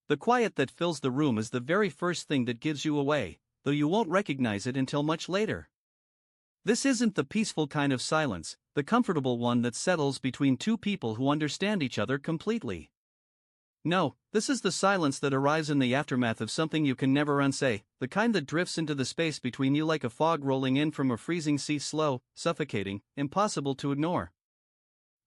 The quiet that fills the room is the very first thing that gives you away, though you won't recognize it until much later. This isn't the peaceful kind of silence, the comfortable one that settles between two people who understand each other completely. No, this is the silence that arrives in the aftermath of something you can never unsay, the kind that drifts into the space between you like a fog rolling in from a freezing sea, slow, suffocating, impossible to ignore.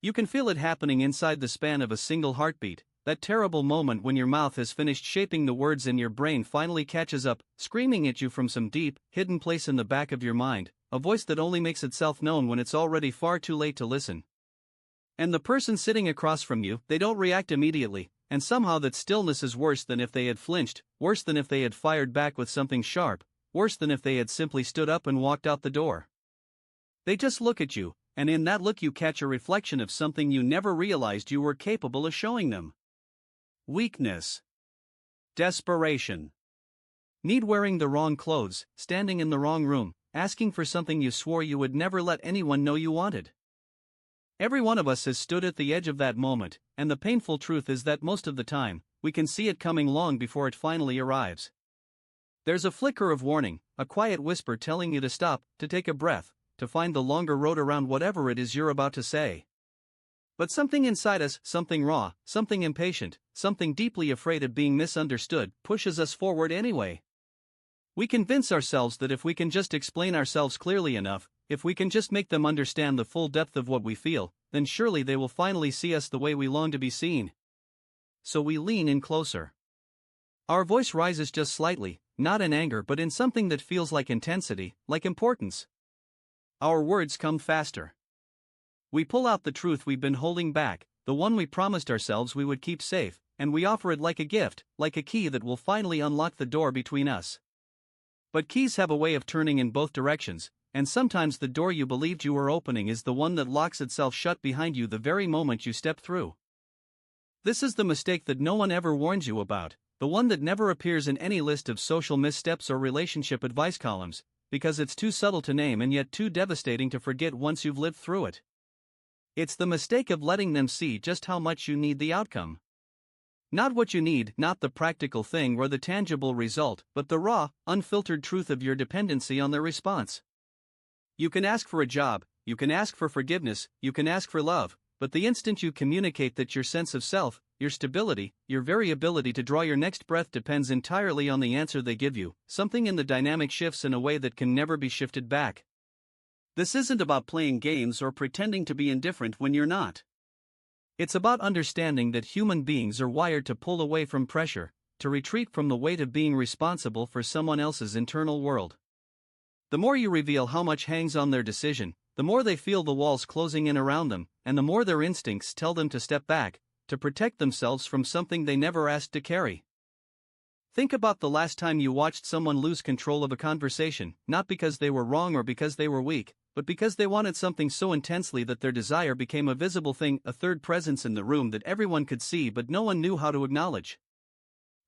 You can feel it happening inside the span of a single heartbeat, that terrible moment when your mouth has finished shaping the words and your brain finally catches up, screaming at you from some deep, hidden place in the back of your mind, a voice that only makes itself known when it's already far too late to listen. And the person sitting across from you, they don't react immediately, and somehow that stillness is worse than if they had flinched, worse than if they had fired back with something sharp, worse than if they had simply stood up and walked out the door. They just look at you, and in that look you catch a reflection of something you never realized you were capable of showing them. Weakness. Desperation. Need wearing the wrong clothes, standing in the wrong room, asking for something you swore you would never let anyone know you wanted. Every one of us has stood at the edge of that moment, and the painful truth is that most of the time, we can see it coming long before it finally arrives. There's a flicker of warning, a quiet whisper telling you to stop, to take a breath, to find the longer road around whatever it is you're about to say. But something inside us, something raw, something impatient, something deeply afraid of being misunderstood, pushes us forward anyway. We convince ourselves that if we can just explain ourselves clearly enough, if we can just make them understand the full depth of what we feel, then surely they will finally see us the way we long to be seen. So we lean in closer. Our voice rises just slightly, not in anger but in something that feels like intensity, like importance. Our words come faster. We pull out the truth we've been holding back, the one we promised ourselves we would keep safe, and we offer it like a gift, like a key that will finally unlock the door between us. But keys have a way of turning in both directions, and sometimes the door you believed you were opening is the one that locks itself shut behind you the very moment you step through. This is the mistake that no one ever warns you about, the one that never appears in any list of social missteps or relationship advice columns, because it's too subtle to name and yet too devastating to forget once you've lived through it. It's the mistake of letting them see just how much you need the outcome. Not what you need, not the practical thing or the tangible result, but the raw, unfiltered truth of your dependency on their response. You can ask for a job, you can ask for forgiveness, you can ask for love, but the instant you communicate that your sense of self, your stability, your very ability to draw your next breath depends entirely on the answer they give you, something in the dynamic shifts in a way that can never be shifted back. This isn't about playing games or pretending to be indifferent when you're not. It's about understanding that human beings are wired to pull away from pressure, to retreat from the weight of being responsible for someone else's internal world. The more you reveal how much hangs on their decision, the more they feel the walls closing in around them, and the more their instincts tell them to step back, to protect themselves from something they never asked to carry. Think about the last time you watched someone lose control of a conversation, not because they were wrong or because they were weak, but because they wanted something so intensely that their desire became a visible thing, a third presence in the room that everyone could see but no one knew how to acknowledge.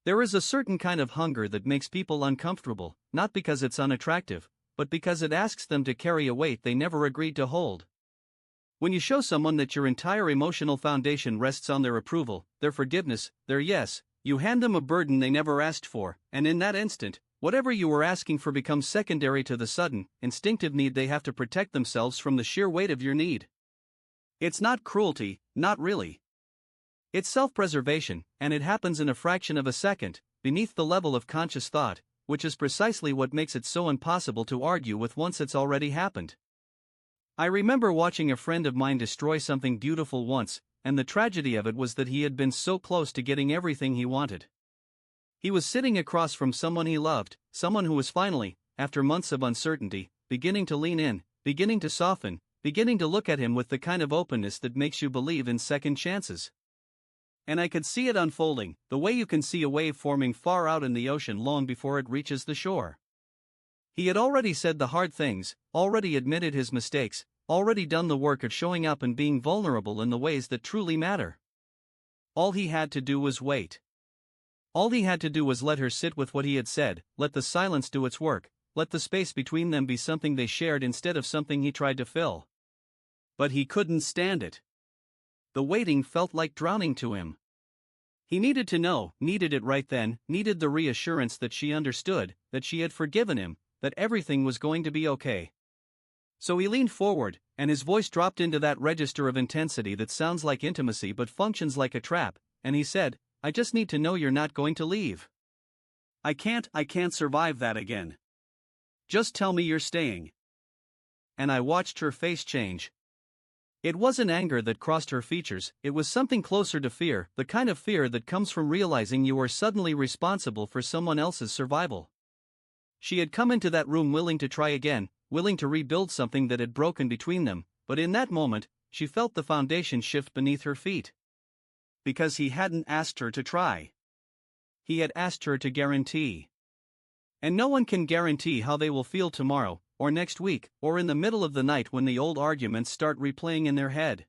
There is a certain kind of hunger that makes people uncomfortable, not because it's unattractive, but because it asks them to carry a weight they never agreed to hold. When you show someone that your entire emotional foundation rests on their approval, their forgiveness, their yes, you hand them a burden they never asked for, and in that instant, whatever you were asking for becomes secondary to the sudden, instinctive need they have to protect themselves from the sheer weight of your need. It's not cruelty, not really. It's self-preservation, and it happens in a fraction of a second, beneath the level of conscious thought, which is precisely what makes it so impossible to argue with once it's already happened. I remember watching a friend of mine destroy something beautiful once, and the tragedy of it was that he had been so close to getting everything he wanted. He was sitting across from someone he loved, someone who was finally, after months of uncertainty, beginning to lean in, beginning to soften, beginning to look at him with the kind of openness that makes you believe in second chances. And I could see it unfolding, the way you can see a wave forming far out in the ocean long before it reaches the shore. He had already said the hard things, already admitted his mistakes, already done the work of showing up and being vulnerable in the ways that truly matter. All he had to do was wait. All he had to do was let her sit with what he had said, let the silence do its work, let the space between them be something they shared instead of something he tried to fill. But he couldn't stand it. The waiting felt like drowning to him. He needed to know, needed it right then, needed the reassurance that she understood, that she had forgiven him, that everything was going to be okay. So he leaned forward, and his voice dropped into that register of intensity that sounds like intimacy but functions like a trap, and he said, I just need to know you're not going to leave. I can't survive that again. Just tell me you're staying. And I watched her face change. It wasn't anger that crossed her features, it was something closer to fear, the kind of fear that comes from realizing you are suddenly responsible for someone else's survival. She had come into that room willing to try again, willing to rebuild something that had broken between them, but in that moment, she felt the foundation shift beneath her feet. Because he hadn't asked her to try. He had asked her to guarantee. And no one can guarantee how they will feel tomorrow, or next week, or in the middle of the night when the old arguments start replaying in their head.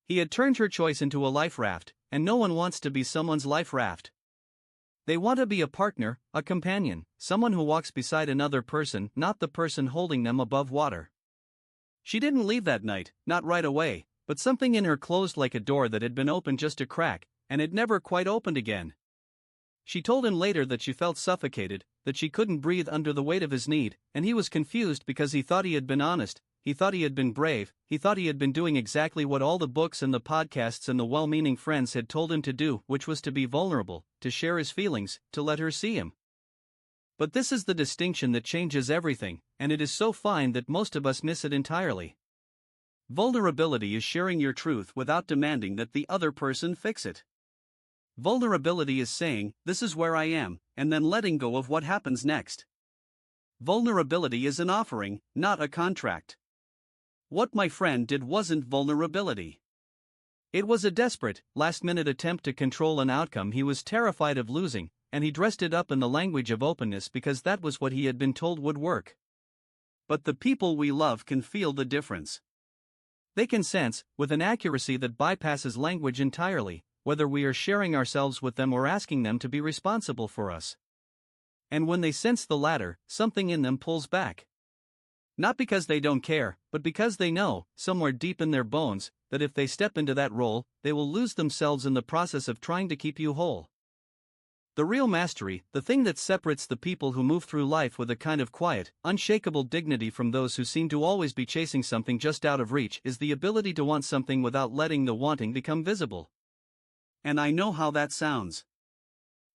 He had turned her choice into a life raft, and no one wants to be someone's life raft. They want to be a partner, a companion, someone who walks beside another person, not the person holding them above water. She didn't leave that night, not right away, but something in her closed like a door that had been opened just a crack, and had never quite opened again. She told him later that she felt suffocated, that she couldn't breathe under the weight of his need, and he was confused because he thought he had been honest, he thought he had been brave, he thought he had been doing exactly what all the books and the podcasts and the well-meaning friends had told him to do, which was to be vulnerable, to share his feelings, to let her see him. But this is the distinction that changes everything, and it is so fine that most of us miss it entirely. Vulnerability is sharing your truth without demanding that the other person fix it. Vulnerability is saying, this is where I am, and then letting go of what happens next. Vulnerability is an offering, not a contract. What my friend did wasn't vulnerability. It was a desperate, last-minute attempt to control an outcome he was terrified of losing, and he dressed it up in the language of openness because that was what he had been told would work. But the people we love can feel the difference. They can sense, with an accuracy that bypasses language entirely, whether we are sharing ourselves with them or asking them to be responsible for us. And when they sense the latter, something in them pulls back. Not because they don't care, but because they know, somewhere deep in their bones, that if they step into that role, they will lose themselves in the process of trying to keep you whole. The real mastery, the thing that separates the people who move through life with a kind of quiet, unshakable dignity from those who seem to always be chasing something just out of reach, is the ability to want something without letting the wanting become visible. And I know how that sounds.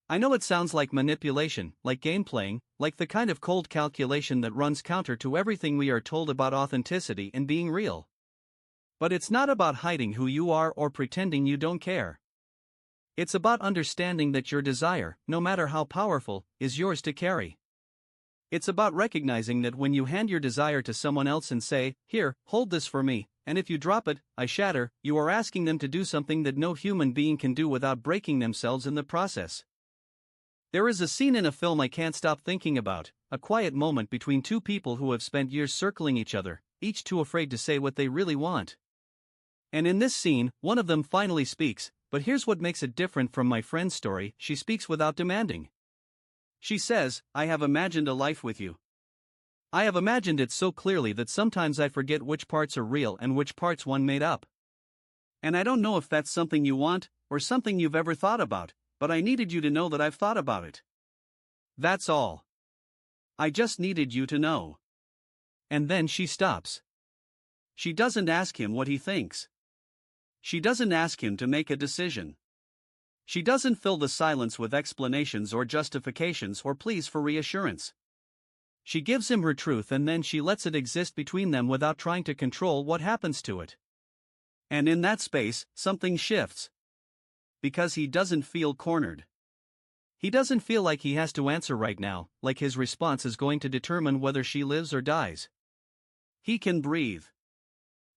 I know it sounds like manipulation, like game playing, like the kind of cold calculation that runs counter to everything we are told about authenticity and being real. But it's not about hiding who you are or pretending you don't care. It's about understanding that your desire, no matter how powerful, is yours to carry. It's about recognizing that when you hand your desire to someone else and say, "Here, hold this for me," and if you drop it, I shatter, you are asking them to do something that no human being can do without breaking themselves in the process. There is a scene in a film I can't stop thinking about, a quiet moment between two people who have spent years circling each other, each too afraid to say what they really want. And in this scene, one of them finally speaks, but here's what makes it different from my friend's story: she speaks without demanding. She says, "I have imagined a life with you. I have imagined it so clearly that sometimes I forget which parts are real and which parts one made up. And I don't know if that's something you want, or something you've ever thought about, but I needed you to know that I've thought about it. That's all. I just needed you to know." And then she stops. She doesn't ask him what he thinks. She doesn't ask him to make a decision. She doesn't fill the silence with explanations or justifications or pleas for reassurance. She gives him her truth and then she lets it exist between them without trying to control what happens to it. And in that space, something shifts. Because he doesn't feel cornered. He doesn't feel like he has to answer right now, like his response is going to determine whether she lives or dies. He can breathe.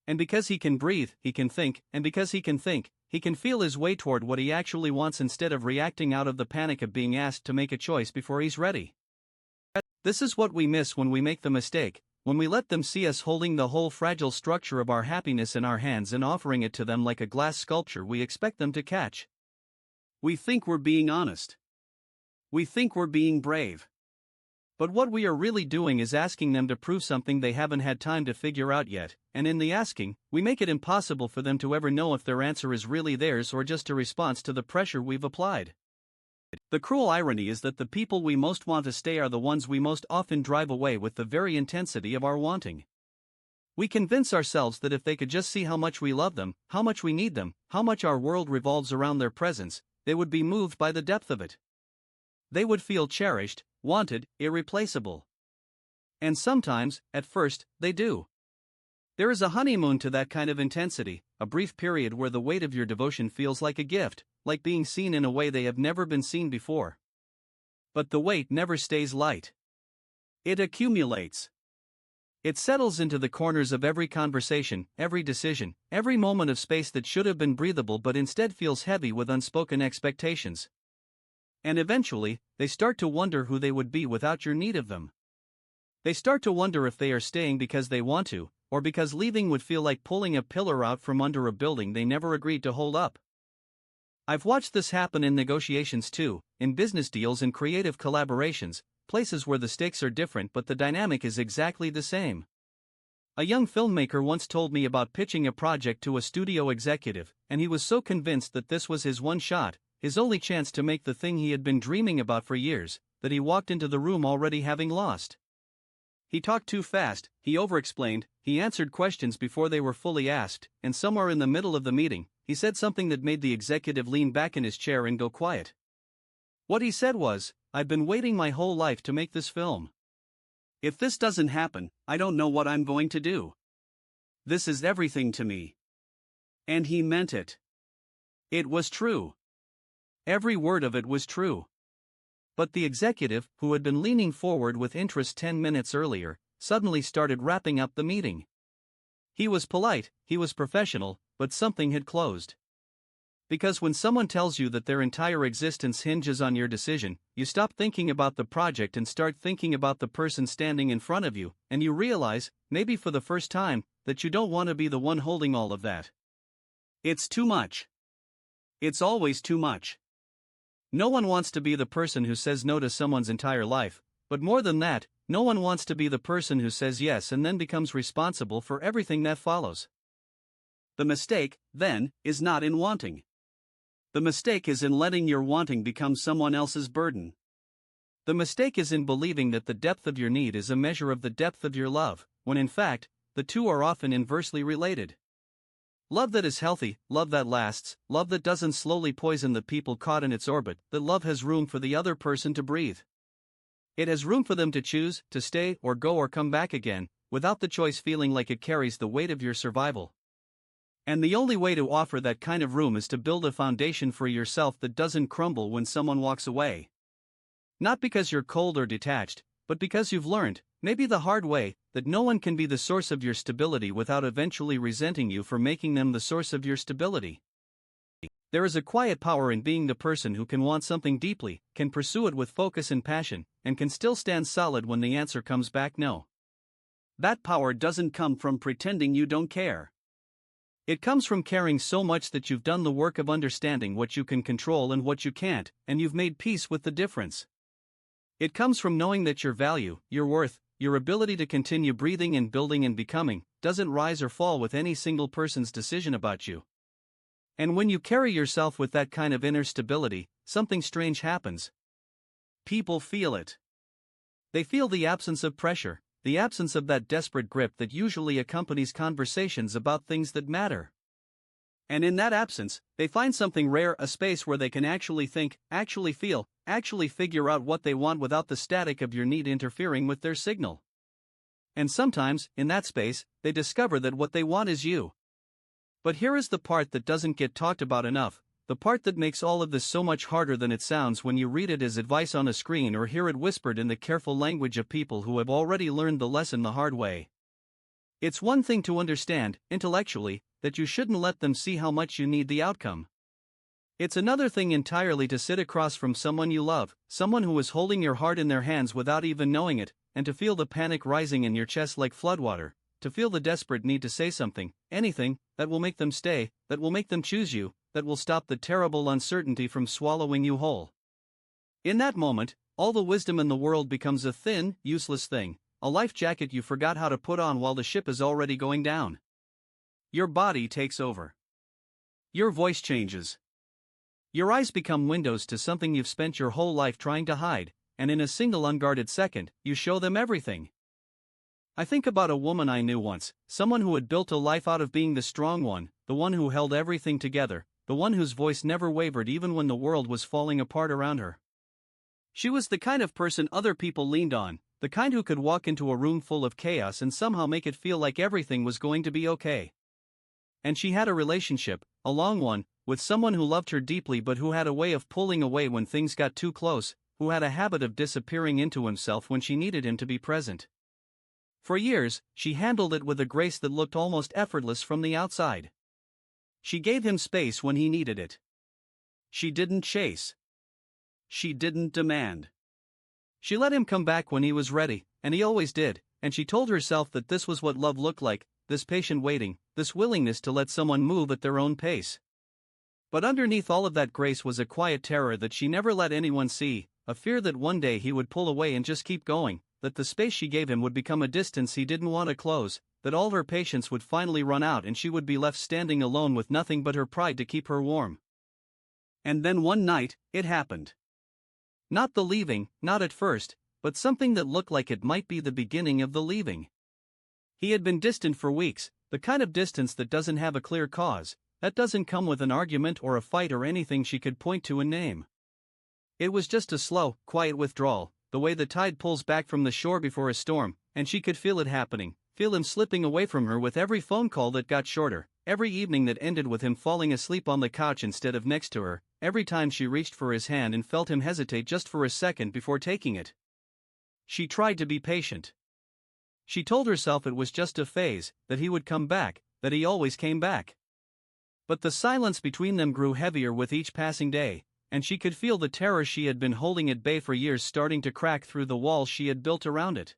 And because he can breathe, he can think, and because he can think, he can feel his way toward what he actually wants instead of reacting out of the panic of being asked to make a choice before he's ready. This is what we miss when we make the mistake, when we let them see us holding the whole fragile structure of our happiness in our hands and offering it to them like a glass sculpture we expect them to catch. We think we're being honest. We think we're being brave. But what we are really doing is asking them to prove something they haven't had time to figure out yet, and in the asking, we make it impossible for them to ever know if their answer is really theirs or just a response to the pressure we've applied. The cruel irony is that the people we most want to stay are the ones we most often drive away with the very intensity of our wanting. We convince ourselves that if they could just see how much we love them, how much we need them, how much our world revolves around their presence, they would be moved by the depth of it. They would feel cherished, wanted, irreplaceable. And sometimes, at first, they do. There is a honeymoon to that kind of intensity, a brief period where the weight of your devotion feels like a gift, like being seen in a way they have never been seen before. But the weight never stays light. It accumulates. It settles into the corners of every conversation, every decision, every moment of space that should have been breathable but instead feels heavy with unspoken expectations. And eventually, they start to wonder who they would be without your need of them. They start to wonder if they are staying because they want to, or because leaving would feel like pulling a pillar out from under a building they never agreed to hold up. I've watched this happen in negotiations too, in business deals and creative collaborations, places where the stakes are different but the dynamic is exactly the same. A young filmmaker once told me about pitching a project to a studio executive, and he was so convinced that this was his one shot, his only chance to make the thing he had been dreaming about for years, that he walked into the room already having lost. He talked too fast, he overexplained, he answered questions before they were fully asked, and somewhere in the middle of the meeting, he said something that made the executive lean back in his chair and go quiet. What he said was, "I've been waiting my whole life to make this film. If this doesn't happen, I don't know what I'm going to do. This is everything to me." And he meant it. It was true. Every word of it was true. But the executive, who had been leaning forward with interest 10 minutes earlier, suddenly started wrapping up the meeting. He was polite, he was professional, but something had closed. Because when someone tells you that their entire existence hinges on your decision, you stop thinking about the project and start thinking about the person standing in front of you, and you realize, maybe for the first time, that you don't want to be the one holding all of that. It's too much. It's always too much. No one wants to be the person who says no to someone's entire life, but more than that, no one wants to be the person who says yes and then becomes responsible for everything that follows. The mistake, then, is not in wanting. The mistake is in letting your wanting become someone else's burden. The mistake is in believing that the depth of your need is a measure of the depth of your love, when in fact, the two are often inversely related. Love that is healthy, love that lasts, love that doesn't slowly poison the people caught in its orbit, that love has room for the other person to breathe. It has room for them to choose, to stay or go or come back again, without the choice feeling like it carries the weight of your survival. And the only way to offer that kind of room is to build a foundation for yourself that doesn't crumble when someone walks away. Not because you're cold or detached, but because you've learned, maybe the hard way, that no one can be the source of your stability without eventually resenting you for making them the source of your stability. There is a quiet power in being the person who can want something deeply, can pursue it with focus and passion, and can still stand solid when the answer comes back no. That power doesn't come from pretending you don't care. It comes from caring so much that you've done the work of understanding what you can control and what you can't, and you've made peace with the difference. It comes from knowing that your value, your worth, your ability to continue breathing and building and becoming, doesn't rise or fall with any single person's decision about you. And when you carry yourself with that kind of inner stability, something strange happens. People feel it. They feel the absence of pressure, the absence of that desperate grip that usually accompanies conversations about things that matter. And in that absence, they find something rare, a space where they can actually think, actually feel, actually figure out what they want without the static of your need interfering with their signal. And sometimes, in that space, they discover that what they want is you. But here is the part that doesn't get talked about enough, the part that makes all of this so much harder than it sounds when you read it as advice on a screen or hear it whispered in the careful language of people who have already learned the lesson the hard way. It's one thing to understand, intellectually, that you shouldn't let them see how much you need the outcome. It's another thing entirely to sit across from someone you love, someone who is holding your heart in their hands without even knowing it, and to feel the panic rising in your chest like floodwater, to feel the desperate need to say something, anything, that will make them stay, that will make them choose you, that will stop the terrible uncertainty from swallowing you whole. In that moment, all the wisdom in the world becomes a thin, useless thing, a life jacket you forgot how to put on while the ship is already going down. Your body takes over. Your voice changes. Your eyes become windows to something you've spent your whole life trying to hide, and in a single unguarded second, you show them everything. I think about a woman I knew once, someone who had built a life out of being the strong one, the one who held everything together, the one whose voice never wavered even when the world was falling apart around her. She was the kind of person other people leaned on, the kind who could walk into a room full of chaos and somehow make it feel like everything was going to be okay. And she had a relationship, a long one, with someone who loved her deeply but who had a way of pulling away when things got too close, who had a habit of disappearing into himself when she needed him to be present. For years, she handled it with a grace that looked almost effortless from the outside. She gave him space when he needed it. She didn't chase. She didn't demand. She let him come back when he was ready, and he always did, and she told herself that this was what love looked like, this patient waiting, this willingness to let someone move at their own pace. But underneath all of that grace was a quiet terror that she never let anyone see, a fear that one day he would pull away and just keep going, that the space she gave him would become a distance he didn't want to close, that all her patience would finally run out and she would be left standing alone with nothing but her pride to keep her warm. And then one night, it happened. Not the leaving, not at first, but something that looked like it might be the beginning of the leaving. He had been distant for weeks, the kind of distance that doesn't have a clear cause, that doesn't come with an argument or a fight or anything she could point to and name. It was just a slow, quiet withdrawal, the way the tide pulls back from the shore before a storm, and she could feel it happening, feel him slipping away from her with every phone call that got shorter, every evening that ended with him falling asleep on the couch instead of next to her, every time she reached for his hand and felt him hesitate just for a second before taking it. She tried to be patient. She told herself it was just a phase, that he would come back, that he always came back. But the silence between them grew heavier with each passing day, and she could feel the terror she had been holding at bay for years starting to crack through the walls she had built around it.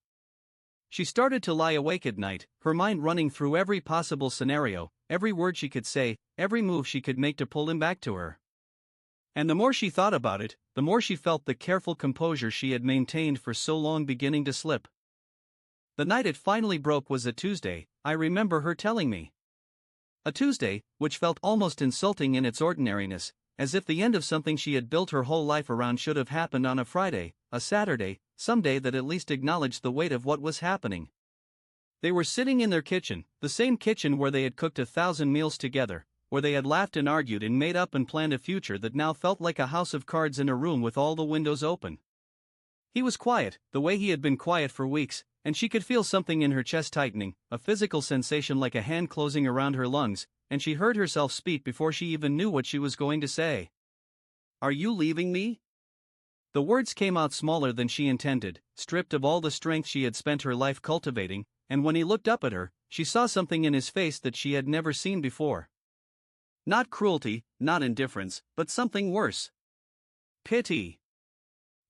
She started to lie awake at night, her mind running through every possible scenario, every word she could say, every move she could make to pull him back to her. And the more she thought about it, the more she felt the careful composure she had maintained for so long beginning to slip. The night it finally broke was a Tuesday, I remember her telling me. A Tuesday, which felt almost insulting in its ordinariness, as if the end of something she had built her whole life around should have happened on a Friday, a Saturday, some day that at least acknowledged the weight of what was happening. They were sitting in their kitchen, the same kitchen where they had cooked 1,000 meals together, where they had laughed and argued and made up and planned a future that now felt like a house of cards in a room with all the windows open. He was quiet, the way he had been quiet for weeks, and she could feel something in her chest tightening, a physical sensation like a hand closing around her lungs, and she heard herself speak before she even knew what she was going to say. "Are you leaving me?" The words came out smaller than she intended, stripped of all the strength she had spent her life cultivating, and when he looked up at her, she saw something in his face that she had never seen before. Not cruelty, not indifference, but something worse. Pity.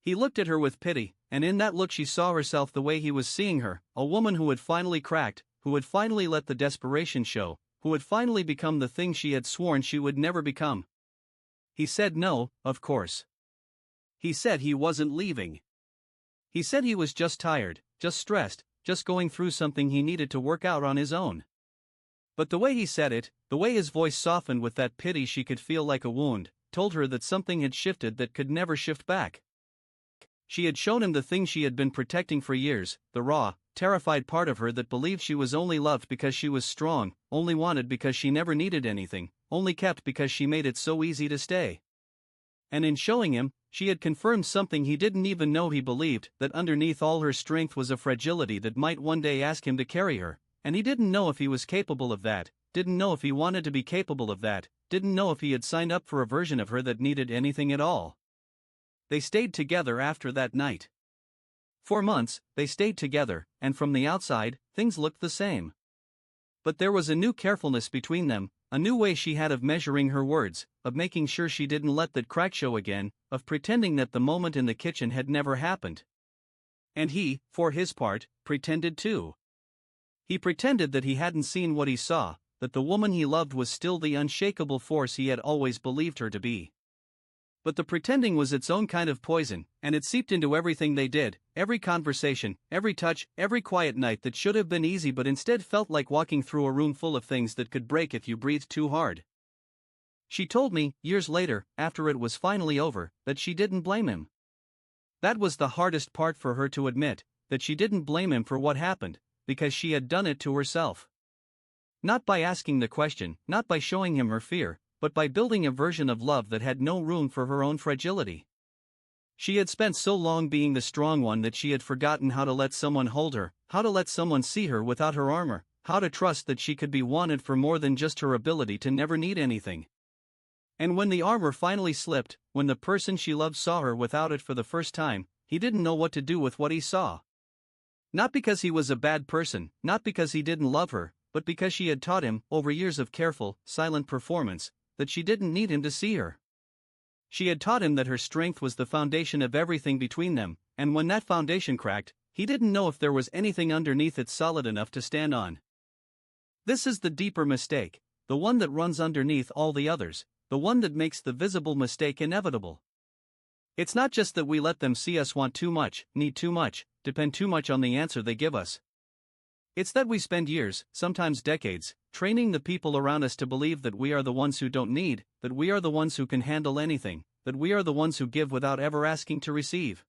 He looked at her with pity, and in that look she saw herself the way he was seeing her, a woman who had finally cracked, who had finally let the desperation show, who had finally become the thing she had sworn she would never become. He said no, of course. He said he wasn't leaving. He said he was just tired, just stressed, just going through something he needed to work out on his own. But the way he said it, the way his voice softened with that pity she could feel like a wound, told her that something had shifted that could never shift back. She had shown him the thing she had been protecting for years, the raw, terrified part of her that believed she was only loved because she was strong, only wanted because she never needed anything, only kept because she made it so easy to stay. And in showing him, she had confirmed something he didn't even know he believed, that underneath all her strength was a fragility that might one day ask him to carry her, and he didn't know if he was capable of that, didn't know if he wanted to be capable of that, didn't know if he had signed up for a version of her that needed anything at all. They stayed together after that night. For months, they stayed together, and from the outside, things looked the same. But there was a new carefulness between them, a new way she had of measuring her words, of making sure she didn't let that crack show again, of pretending that the moment in the kitchen had never happened. And he, for his part, pretended too. He pretended that he hadn't seen what he saw, that the woman he loved was still the unshakable force he had always believed her to be. But the pretending was its own kind of poison, and it seeped into everything they did, every conversation, every touch, every quiet night that should have been easy but instead felt like walking through a room full of things that could break if you breathed too hard. She told me, years later, after it was finally over, that she didn't blame him. That was the hardest part for her to admit, that she didn't blame him for what happened, because she had done it to herself. Not by asking the question, not by showing him her fear, but by building a version of love that had no room for her own fragility. She had spent so long being the strong one that she had forgotten how to let someone hold her, how to let someone see her without her armor, how to trust that she could be wanted for more than just her ability to never need anything. And when the armor finally slipped, when the person she loved saw her without it for the first time, he didn't know what to do with what he saw. Not because he was a bad person, not because he didn't love her, but because she had taught him, over years of careful, silent performance, that she didn't need him to see her. She had taught him that her strength was the foundation of everything between them, and when that foundation cracked, he didn't know if there was anything underneath it solid enough to stand on. This is the deeper mistake, the one that runs underneath all the others, the one that makes the visible mistake inevitable. It's not just that we let them see us want too much, need too much, depend too much on the answer they give us. It's that we spend years, sometimes decades, training the people around us to believe that we are the ones who don't need, that we are the ones who can handle anything, that we are the ones who give without ever asking to receive.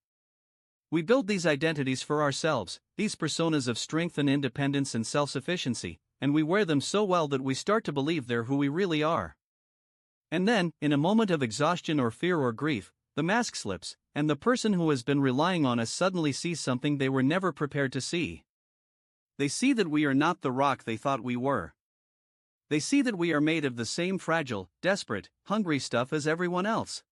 We build these identities for ourselves, these personas of strength and independence and self-sufficiency, and we wear them so well that we start to believe they're who we really are. And then, in a moment of exhaustion or fear or grief, the mask slips, and the person who has been relying on us suddenly sees something they were never prepared to see. They see that we are not the rock they thought we were. They see that we are made of the same fragile, desperate, hungry stuff as everyone else.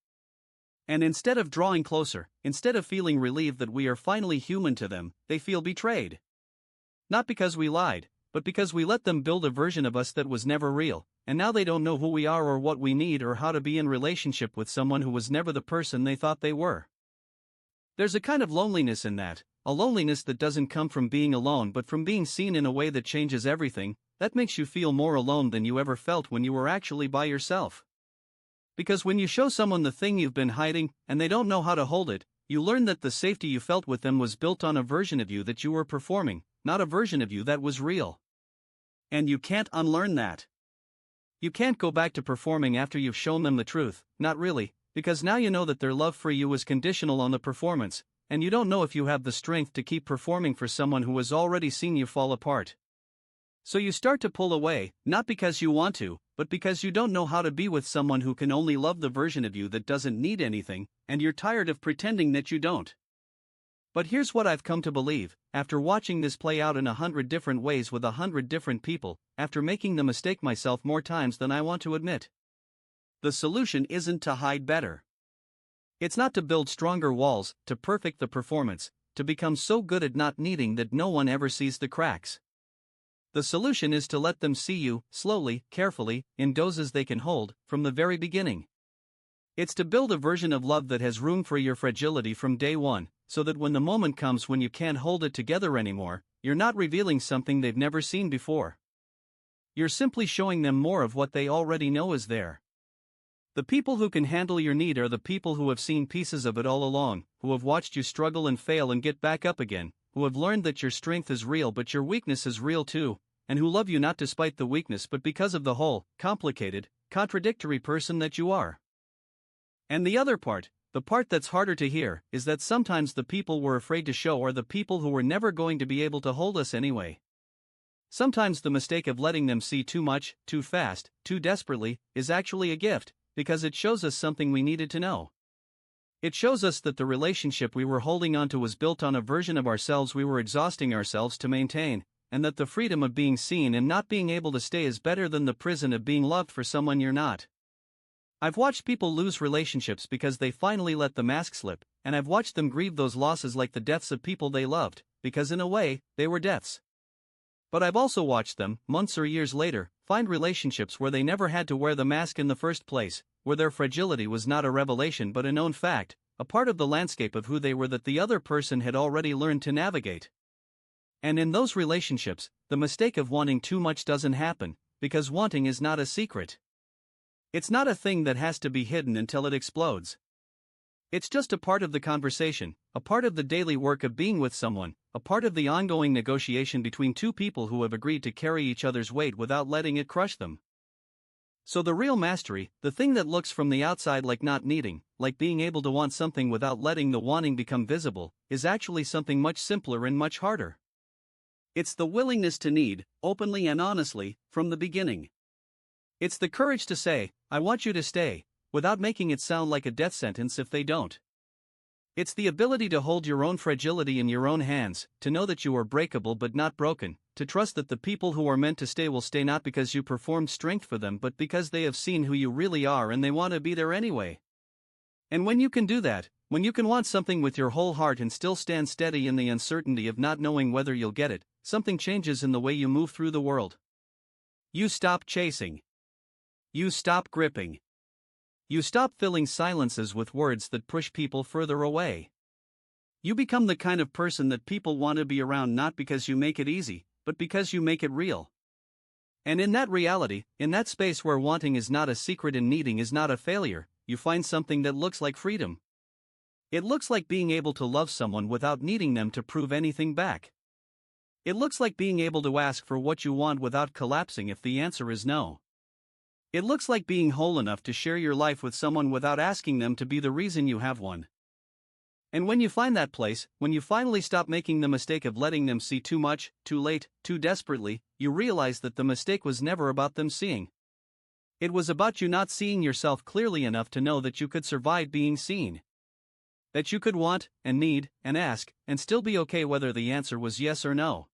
And instead of drawing closer, instead of feeling relieved that we are finally human to them, they feel betrayed. Not because we lied, but because we let them build a version of us that was never real, and now they don't know who we are or what we need or how to be in relationship with someone who was never the person they thought they were. There's a kind of loneliness in that. A loneliness that doesn't come from being alone but from being seen in a way that changes everything, that makes you feel more alone than you ever felt when you were actually by yourself. Because when you show someone the thing you've been hiding, and they don't know how to hold it, you learn that the safety you felt with them was built on a version of you that you were performing, not a version of you that was real. And you can't unlearn that. You can't go back to performing after you've shown them the truth, not really, because now you know that their love for you is conditional on the performance, and you don't know if you have the strength to keep performing for someone who has already seen you fall apart. So you start to pull away, not because you want to, but because you don't know how to be with someone who can only love the version of you that doesn't need anything, and you're tired of pretending that you don't. But here's what I've come to believe, after watching this play out in 100 different ways with 100 different people, after making the mistake myself more times than I want to admit. The solution isn't to hide better. It's not to build stronger walls, to perfect the performance, to become so good at not needing that no one ever sees the cracks. The solution is to let them see you, slowly, carefully, in doses they can hold, from the very beginning. It's to build a version of love that has room for your fragility from day one, so that when the moment comes when you can't hold it together anymore, you're not revealing something they've never seen before. You're simply showing them more of what they already know is there. The people who can handle your need are the people who have seen pieces of it all along, who have watched you struggle and fail and get back up again, who have learned that your strength is real but your weakness is real too, and who love you not despite the weakness but because of the whole, complicated, contradictory person that you are. And the other part, the part that's harder to hear, is that sometimes the people we're afraid to show are the people who were never going to be able to hold us anyway. Sometimes the mistake of letting them see too much, too fast, too desperately, is actually a gift, because it shows us something we needed to know. It shows us that the relationship we were holding onto was built on a version of ourselves we were exhausting ourselves to maintain, and that the freedom of being seen and not being able to stay is better than the prison of being loved for someone you're not. I've watched people lose relationships because they finally let the mask slip, and I've watched them grieve those losses like the deaths of people they loved, because in a way, they were deaths. But I've also watched them, months or years later, find relationships where they never had to wear the mask in the first place, where their fragility was not a revelation but a known fact, a part of the landscape of who they were that the other person had already learned to navigate. And in those relationships, the mistake of wanting too much doesn't happen, because wanting is not a secret. It's not a thing that has to be hidden until it explodes. It's just a part of the conversation, a part of the daily work of being with someone, a part of the ongoing negotiation between two people who have agreed to carry each other's weight without letting it crush them. So the real mastery, the thing that looks from the outside like not needing, like being able to want something without letting the wanting become visible, is actually something much simpler and much harder. It's the willingness to need, openly and honestly, from the beginning. It's the courage to say, I want you to stay, without making it sound like a death sentence if they don't. It's the ability to hold your own fragility in your own hands, to know that you are breakable but not broken, to trust that the people who are meant to stay will stay not because you performed strength for them but because they have seen who you really are and they want to be there anyway. And when you can do that, when you can want something with your whole heart and still stand steady in the uncertainty of not knowing whether you'll get it, something changes in the way you move through the world. You stop chasing. You stop gripping. You stop filling silences with words that push people further away. You become the kind of person that people want to be around not because you make it easy, but because you make it real. And in that reality, in that space where wanting is not a secret and needing is not a failure, you find something that looks like freedom. It looks like being able to love someone without needing them to prove anything back. It looks like being able to ask for what you want without collapsing if the answer is no. It looks like being whole enough to share your life with someone without asking them to be the reason you have one. And when you find that place, when you finally stop making the mistake of letting them see too much, too late, too desperately, you realize that the mistake was never about them seeing. It was about you not seeing yourself clearly enough to know that you could survive being seen. That you could want, and need, and ask, and still be okay whether the answer was yes or no.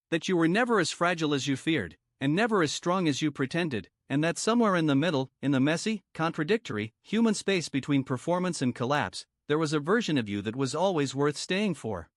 That you were never as fragile as you feared, and never as strong as you pretended, and that somewhere in the middle, in the messy, contradictory, human space between performance and collapse, there was a version of you that was always worth staying for.